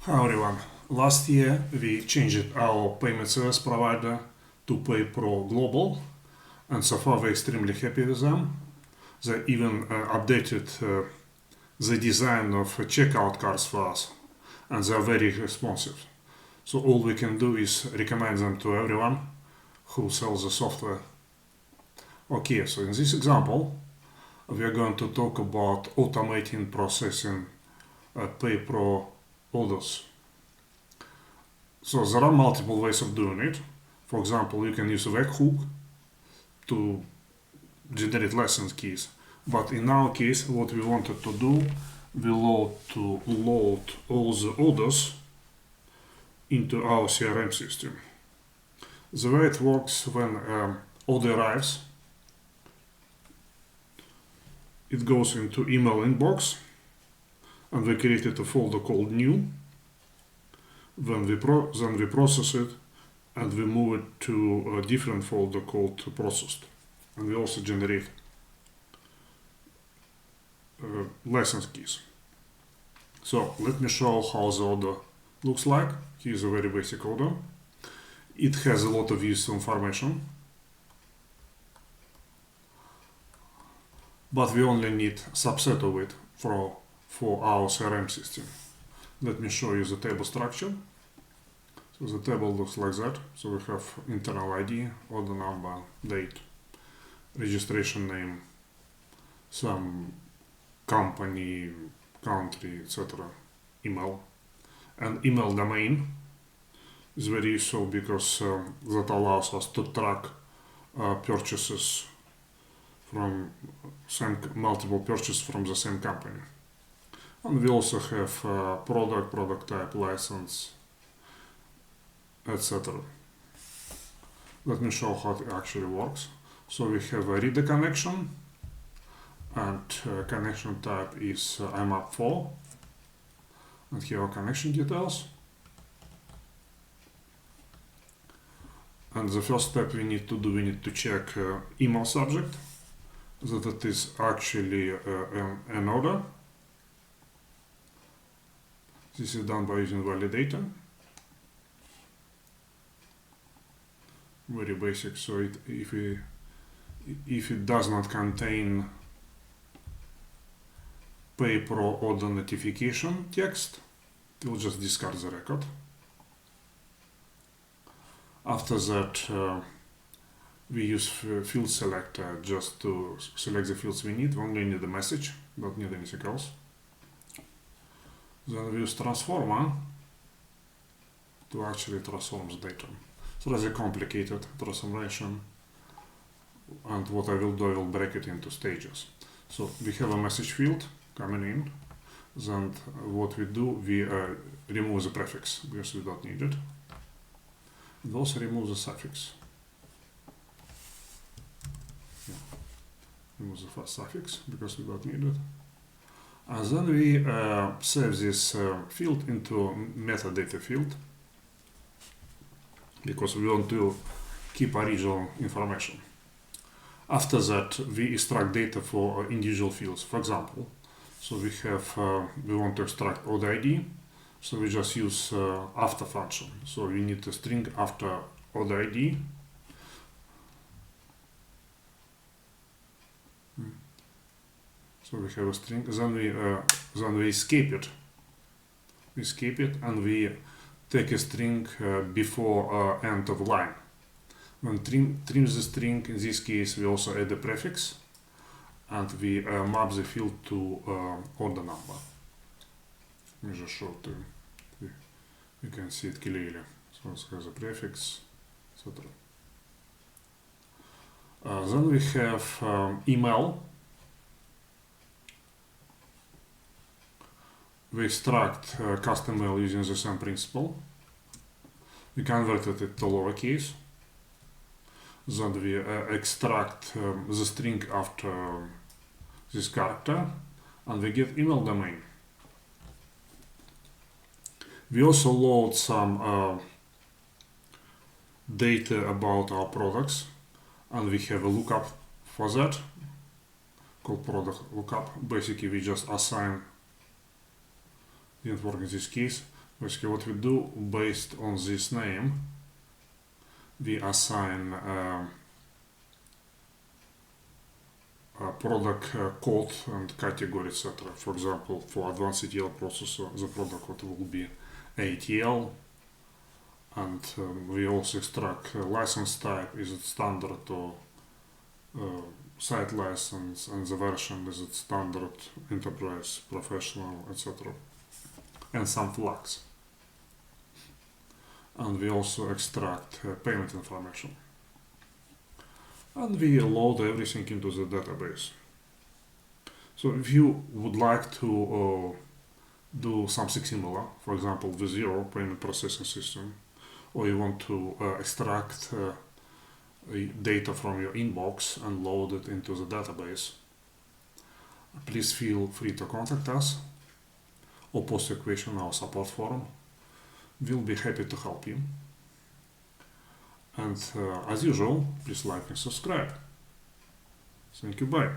Hi everyone. Last year we changed our payment service provider to PayPro Global, and so far we're extremely happy with them. They even updated the design of checkout cards for us, and they are very responsive. So all we can do is recommend them to everyone who sells the software. Okay, so in this example we are going to talk about automating processing PayPro orders. So there are multiple ways of doing it. For example, you can use a webhook to generate license keys. But in our case, what we wanted to do, we load all the orders into our CRM system. The way it works, when order arrives, it goes into email inbox, and we created a folder called new. Then we process it, and we move it to a different folder called processed. And we also generate license keys. So let me show how the order looks like. Here's a very basic order. It has a lot of useful information, but we only need a subset of it for our CRM system. Let me show you the table structure. So the table looks like that. So we have internal ID, order number, date, registration name, some company, country, etc., email. And email domain is very useful because that allows us to track purchases from multiple purchases from the same company. And we also have product type, license, etc. Let me show how it actually works. So we have a reader connection, and connection type is IMAP4, and here are connection details. And the first step we need to check email subject, that it is actually an order. This is done by using validator. Very basic. So if it does not contain PayPro order notification text, we'll just discard the record. After that, we use field selector just to select the fields we need. We only need the message, don't need anything else. Then we use transformer to actually transform the data. So that's a complicated transformation, and what I will do, I will break it into stages. So we have a message field coming in. Then what we do, we remove the prefix because we don't need it. And also remove the suffix. Remove the first suffix because we don't need it. And then we save this field into metadata field, because we want to keep original information. After that, we extract data for individual fields. For example, so we want to extract order ID, so we just use after function. So we need a string after order ID. So we have a string. Then we escape it. We escape it, and we take a string before end of line. When trim the string, in this case we also add a prefix, and we map the field to order number. Let me just show it to you. You can see it clearly. So it has a prefix, etc. Then we have email. We extract custom mail using the same principle. We converted it to lowercase. Then we extract the string after this character, and we get email domain. We also load some data about our products, and we have a lookup for that called product lookup. Basically, we just assign, didn't work in this case, Basically, what we do based on this name, we assign a product code and category, etc. For example, for advanced ETL processor, the product code will be ETL, and we also extract license type, is it standard or site license, and the version, is it standard, enterprise, professional, etc. And some flags. And we also extract payment information. And we load everything into the database. So if you would like to do something similar, for example with your payment processing system, or you want to extract data from your inbox and load it into the database, please feel free to contact us or post your question on our support forum. We'll be happy to help you. And as usual, please like and subscribe. Thank you, bye.